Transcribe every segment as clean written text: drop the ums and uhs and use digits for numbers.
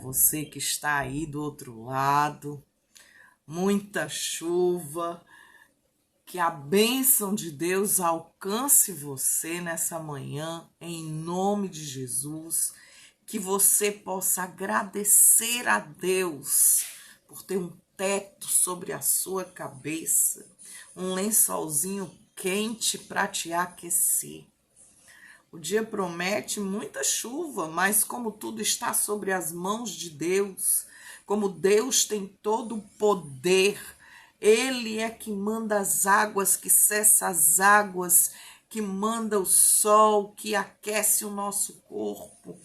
você que está aí do outro lado. Muita chuva, que a bênção de Deus alcance você nessa manhã, em nome de Jesus, que você possa agradecer a Deus por ter um teto sobre a sua cabeça, um lençolzinho quente para te aquecer. O dia promete muita chuva, mas como tudo está sobre as mãos de Deus, como Deus tem todo o poder, Ele é que manda as águas, que cessa as águas, que manda o sol, que aquece o nosso corpo,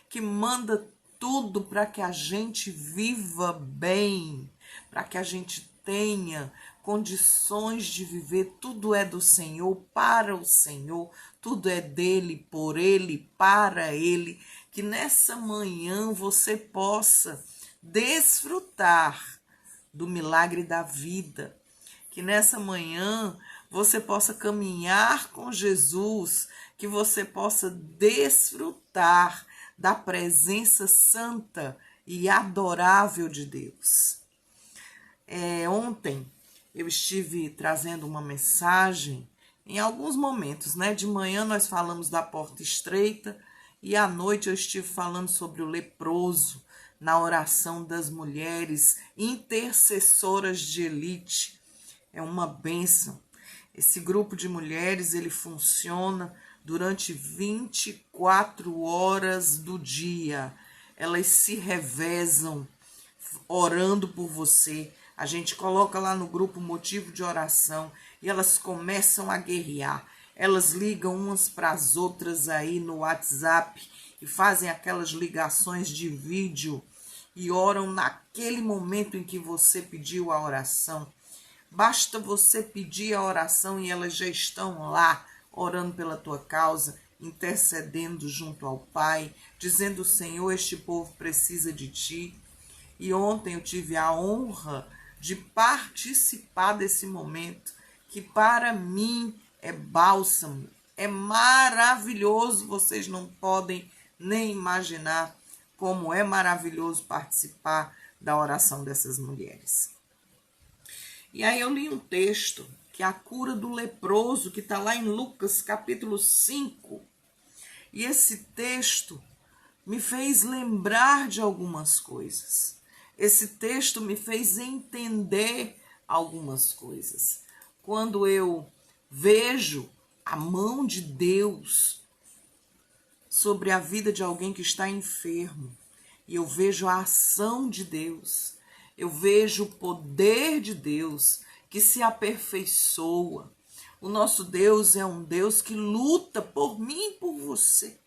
que manda tudo para que a gente viva bem, para que a gente tenha condições de viver. Tudo é do Senhor, para o Senhor, tudo é dele, por ele, para ele. Que nessa manhã você possa desfrutar do milagre da vida. Que nessa manhã você possa caminhar com Jesus, que você possa desfrutar da presença santa e adorável de Deus. Ontem eu estive trazendo uma mensagem em alguns momentos, né? De manhã nós falamos da porta estreita e à noite eu estive falando sobre o leproso na oração das mulheres intercessoras de elite. É uma bênção. Esse grupo de mulheres, ele funciona durante 24 horas do dia. Elas se revezam orando por você. A gente coloca lá no grupo motivo de oração e elas começam a guerrear. Elas ligam umas para as outras aí no WhatsApp e fazem aquelas ligações de vídeo e oram naquele momento em que você pediu a oração. Basta você pedir a oração e elas já estão lá orando pela tua causa, intercedendo junto ao Pai, dizendo: Senhor, este povo precisa de ti. E ontem eu tive a honra de participar desse momento, que para mim é bálsamo, é maravilhoso. Vocês não podem nem imaginar como é maravilhoso participar da oração dessas mulheres. E aí eu li um texto, que é a cura do leproso, que está lá em Lucas capítulo 5. E esse texto me fez lembrar de algumas coisas. Esse texto me fez entender algumas coisas. Quando eu vejo a mão de Deus sobre a vida de alguém que está enfermo, e eu vejo a ação de Deus, eu vejo o poder de Deus que se aperfeiçoa. O nosso Deus é um Deus que luta por mim e por você.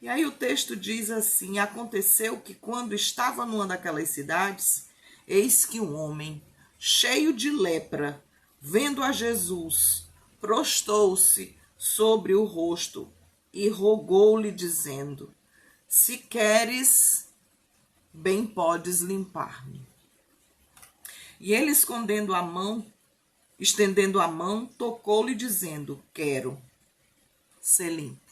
E aí o texto diz assim: aconteceu que quando estava numa daquelas cidades, eis que um homem cheio de lepra, vendo a Jesus, prostou-se sobre o rosto e rogou-lhe, dizendo: se queres, bem podes limpar-me. E ele, estendendo a mão, tocou-lhe, dizendo: quero ser limpo.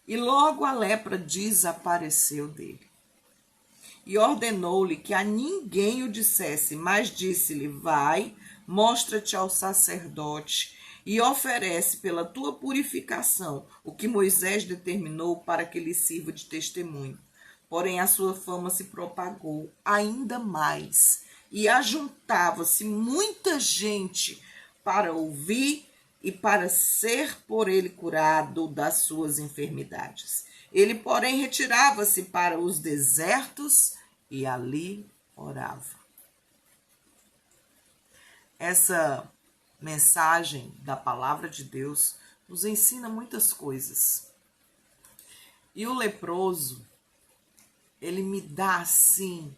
E logo a lepra desapareceu dele. E ordenou-lhe que a ninguém o dissesse, mas disse-lhe: vai, mostra-te ao sacerdote e oferece pela tua purificação o que Moisés determinou para que lhe sirva de testemunho. Porém a sua fama se propagou ainda mais e ajuntava-se muita gente para ouvir e para ser por ele curado das suas enfermidades. Ele, porém, retirava-se para os desertos e ali orava. Essa mensagem da palavra de Deus nos ensina muitas coisas. E o leproso, ele me dá, assim,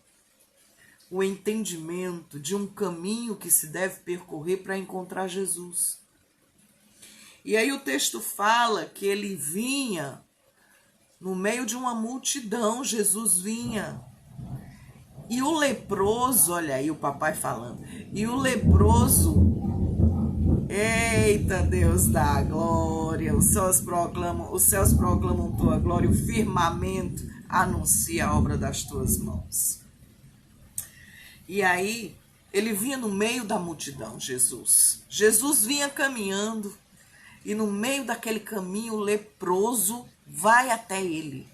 o entendimento de um caminho que se deve percorrer para encontrar Jesus. E aí o texto fala que ele vinha no meio de uma multidão, Jesus vinha. E o leproso, olha aí o papai falando, e o leproso, Eita, Deus da glória, os céus proclamam tua glória, o firmamento anuncia a obra das tuas mãos. E aí, ele vinha no meio da multidão, Jesus. Jesus vinha caminhando e no meio daquele caminho o leproso vai até ele.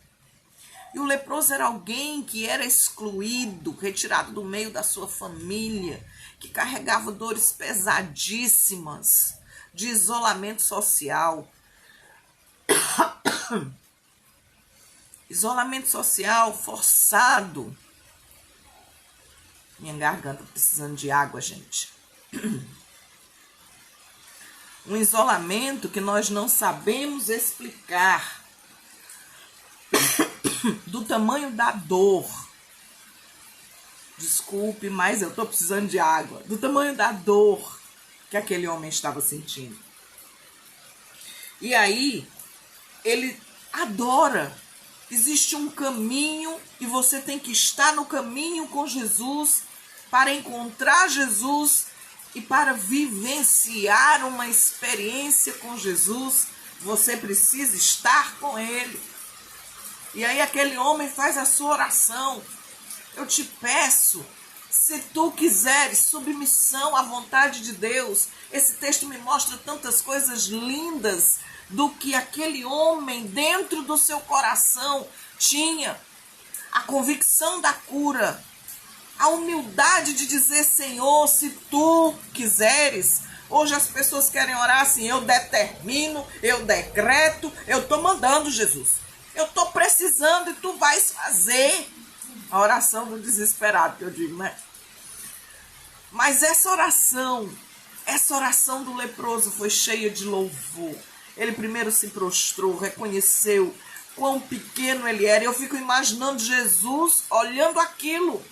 E o leproso era alguém que era excluído, retirado do meio da sua família, que carregava dores pesadíssimas de isolamento social. Isolamento social forçado. Minha garganta precisando de água, gente. Um isolamento que nós não sabemos explicar. Do tamanho da dor. Desculpe, mas eu estou precisando de água. Do tamanho da dor que aquele homem estava sentindo. E aí, ele adora. Existe um caminho e você tem que estar no caminho com Jesus para encontrar Jesus e para vivenciar uma experiência com Jesus. Você precisa estar com ele. E aí aquele homem faz a sua oração. Eu te peço, se tu quiseres, submissão à vontade de Deus. Esse texto me mostra tantas coisas lindas do que aquele homem dentro do seu coração tinha. A convicção da cura, a humildade de dizer, Senhor, se tu quiseres. Hoje as pessoas querem orar assim, eu determino, eu decreto, eu estou mandando, Jesus. Eu estou precisando e tu vais fazer. A oração do desesperado, que eu digo, né? Mas essa oração do leproso foi cheia de louvor. Ele primeiro se prostrou, reconheceu quão pequeno ele era. Eu fico imaginando Jesus olhando aquilo.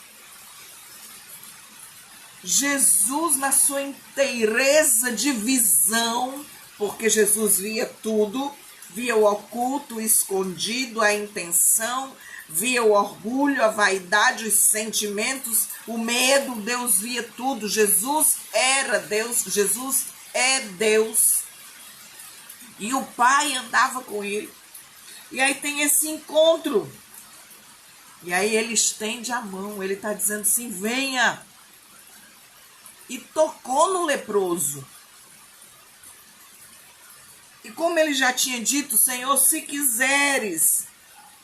Jesus na sua inteireza de visão, porque Jesus via tudo. Via o oculto, o escondido, a intenção, via o orgulho, a vaidade, os sentimentos, o medo. Deus via tudo. Jesus era Deus, Jesus é Deus. E o Pai andava com ele. E aí tem esse encontro. E aí ele estende a mão, ele está dizendo assim, venha. E tocou no leproso. E como ele já tinha dito, Senhor, se quiseres,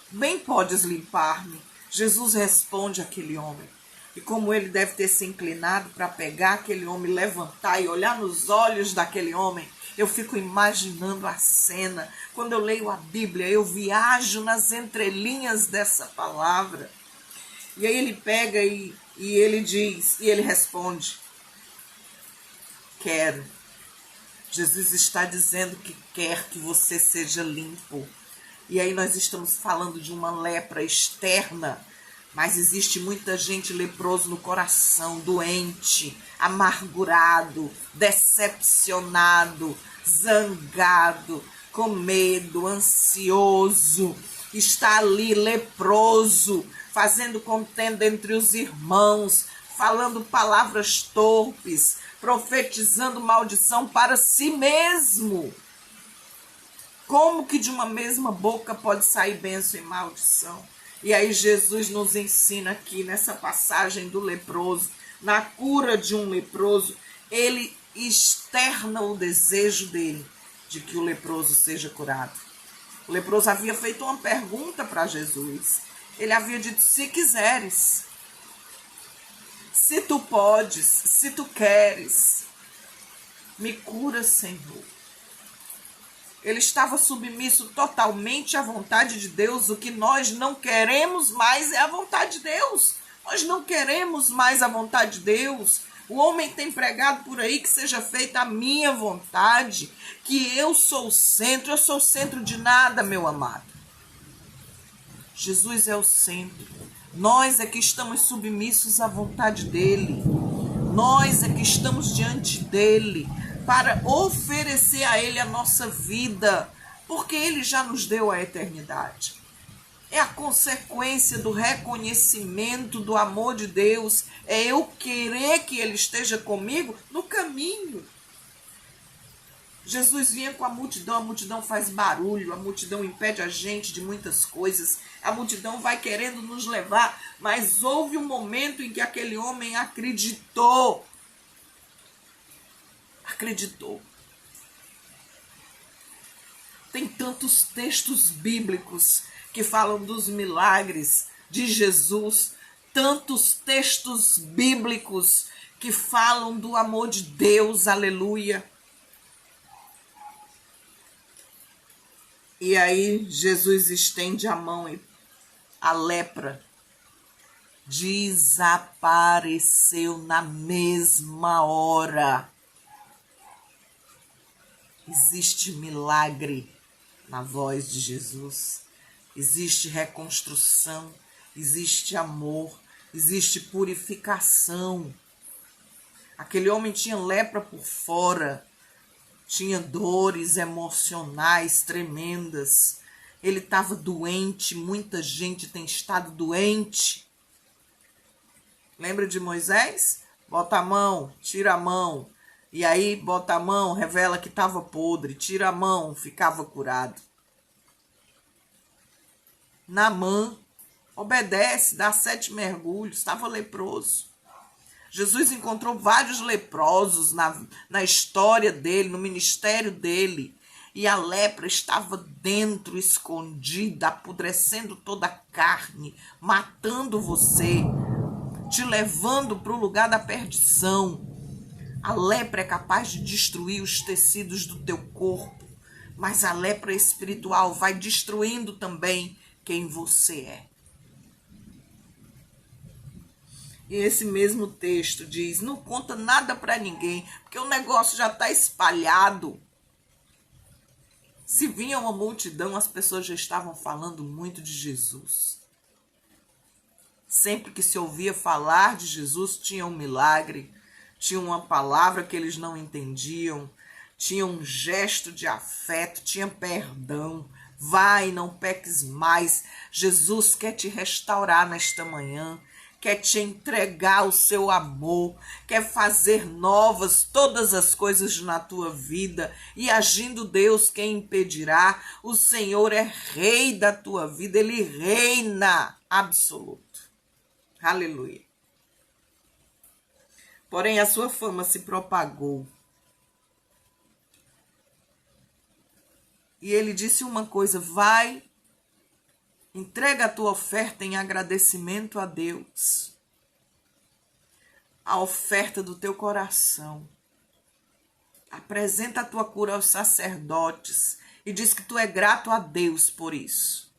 bem podes limpar-me. Jesus responde àquele homem. E como ele deve ter se inclinado para pegar aquele homem, levantar e olhar nos olhos daquele homem, eu fico imaginando a cena. Quando eu leio a Bíblia, eu viajo nas entrelinhas dessa palavra. E aí ele pega e ele diz, e ele responde, quero. Jesus está dizendo que quer que você seja limpo. E aí nós estamos falando de uma lepra externa, mas existe muita gente leproso no coração, doente, amargurado, decepcionado, zangado, com medo, ansioso. Está ali leproso, fazendo contenda entre os irmãos, falando palavras torpes, profetizando maldição para si mesmo. Como que de uma mesma boca pode sair bênção e maldição? E aí Jesus nos ensina aqui nessa passagem do leproso, na cura de um leproso, ele externa o desejo dele de que o leproso seja curado. O leproso havia feito uma pergunta para Jesus. Ele havia dito, se quiseres, se tu podes, se tu queres, me cura, Senhor. Ele estava submisso totalmente à vontade de Deus. O que nós não queremos mais é a vontade de Deus. Nós não queremos mais a vontade de Deus. O homem tem pregado por aí que seja feita a minha vontade, que eu sou o centro de nada, meu amado. Jesus é o centro. Nós é que estamos submissos à vontade dele. Nós é que estamos diante dele para oferecer a ele a nossa vida, porque ele já nos deu a eternidade. É a consequência do reconhecimento do amor de Deus. É eu querer que ele esteja comigo no caminho. Jesus vinha com a multidão faz barulho, a multidão impede a gente de muitas coisas, a multidão vai querendo nos levar, mas houve um momento em que aquele homem acreditou. Acreditou. Tem tantos textos bíblicos que falam dos milagres de Jesus, tantos textos bíblicos que falam do amor de Deus, aleluia. E aí Jesus estende a mão e a lepra desapareceu na mesma hora. Existe milagre na voz de Jesus. Existe reconstrução, existe amor, existe purificação. Aquele homem tinha lepra por fora, tinha dores emocionais tremendas. Ele estava doente, muita gente tem estado doente. Lembra de Moisés? Bota a mão, tira a mão. E aí bota a mão, revela que estava podre. Tira a mão, ficava curado. Naamã obedece, dá 7 mergulhos, estava leproso. Jesus encontrou vários leprosos na história dele, no ministério dele. E a lepra estava dentro, escondida, apodrecendo toda a carne, matando você, te levando para o lugar da perdição. A lepra é capaz de destruir os tecidos do teu corpo, mas a lepra espiritual vai destruindo também quem você é. E esse mesmo texto diz, não conta nada para ninguém, porque o negócio já está espalhado. Se vinha uma multidão, as pessoas já estavam falando muito de Jesus. Sempre que se ouvia falar de Jesus, tinha um milagre, tinha uma palavra que eles não entendiam, tinha um gesto de afeto, tinha perdão. Vai, não peques mais. Jesus quer te restaurar nesta manhã, quer te entregar o seu amor, quer fazer novas todas as coisas na tua vida. E agindo Deus, quem impedirá? O Senhor é rei da tua vida, ele reina absoluto. Aleluia. Porém, a sua fama se propagou. E ele disse uma coisa, vai, entrega a tua oferta em agradecimento a Deus. A oferta do teu coração. Apresenta a tua cura aos sacerdotes e diz que tu é grato a Deus por isso.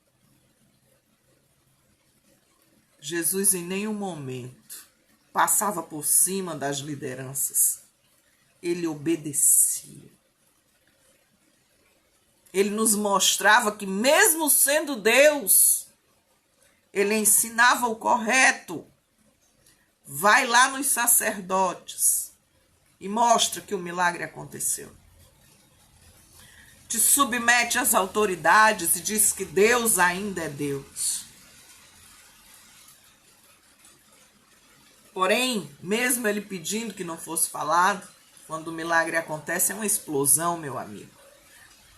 Jesus em nenhum momento passava por cima das lideranças. Ele obedecia. Ele nos mostrava que mesmo sendo Deus, ele ensinava o correto. Vai lá nos sacerdotes e mostra que o milagre aconteceu. Te submete às autoridades e diz que Deus ainda é Deus. Porém, mesmo ele pedindo que não fosse falado, quando o milagre acontece, é uma explosão, meu amigo.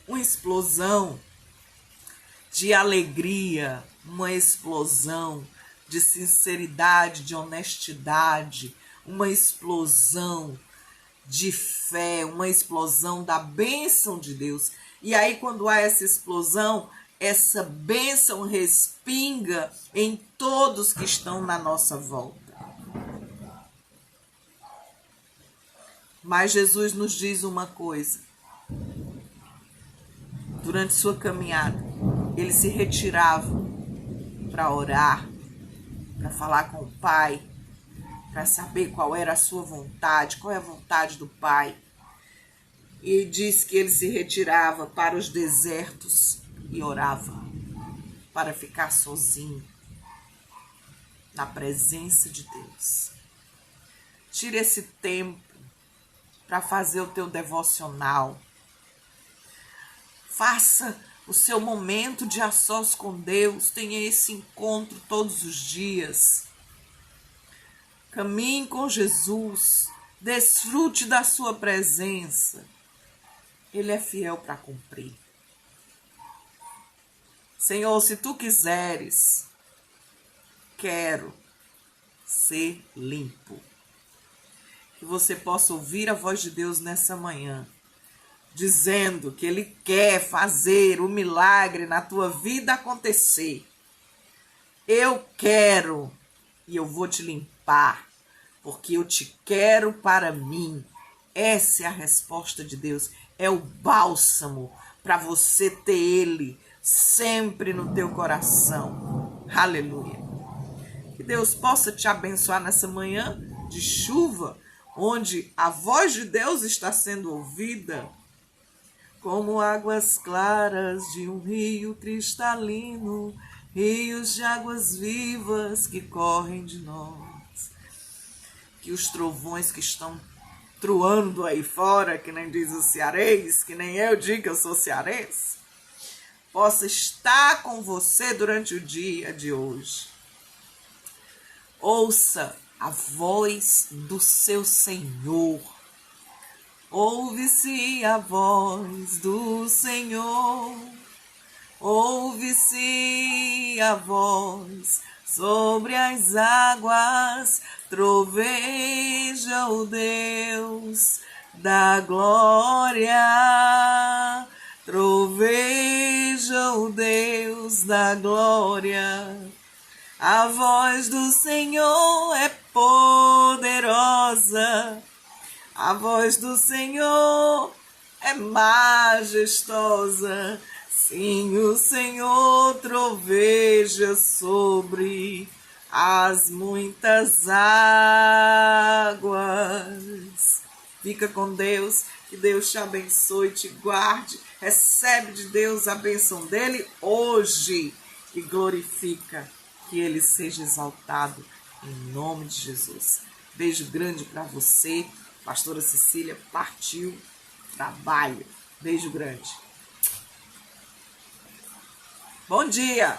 Uma explosão de alegria, uma explosão de sinceridade, de honestidade, uma explosão de fé, uma explosão da bênção de Deus. E aí, quando há essa explosão, essa bênção respinga em todos que estão na nossa volta. Mas Jesus nos diz uma coisa. Durante sua caminhada, ele se retirava para orar, para falar com o Pai, para saber qual era a sua vontade, qual é a vontade do Pai. E diz que ele se retirava para os desertos e orava, para ficar sozinho, na presença de Deus. Tire esse tempo para fazer o teu devocional. Faça o seu momento de a sós com Deus. Tenha esse encontro todos os dias. Caminhe com Jesus. Desfrute da sua presença. Ele é fiel para cumprir. Senhor, se tu quiseres, quero ser limpo. Que você possa ouvir a voz de Deus nessa manhã, dizendo que Ele quer fazer o milagre na tua vida acontecer. Eu quero e eu vou te limpar, porque eu te quero para mim. Essa é a resposta de Deus. É o bálsamo para você ter Ele sempre no teu coração. Aleluia. Que Deus possa te abençoar nessa manhã de chuva, onde a voz de Deus está sendo ouvida, como águas claras de um rio cristalino, rios de águas vivas que correm de nós. Que os trovões que estão truando aí fora, que nem diz o cearense, que nem eu digo que eu sou cearense, possa estar com você durante o dia de hoje. Ouça a voz do seu Senhor. Ouve-se a voz do Senhor. Ouve-se a voz sobre as águas. Troveja o Deus da glória. Troveja o Deus da glória. A voz do Senhor é poderosa, a voz do Senhor é majestosa. Sim, o Senhor troveja sobre as muitas águas. Fica com Deus, que Deus te abençoe, te guarde. Recebe de Deus a bênção dele hoje e glorifica. Que ele seja exaltado em nome de Jesus. Beijo grande para você. Pastora Cecília partiu. Trabalho. Beijo grande. Bom dia.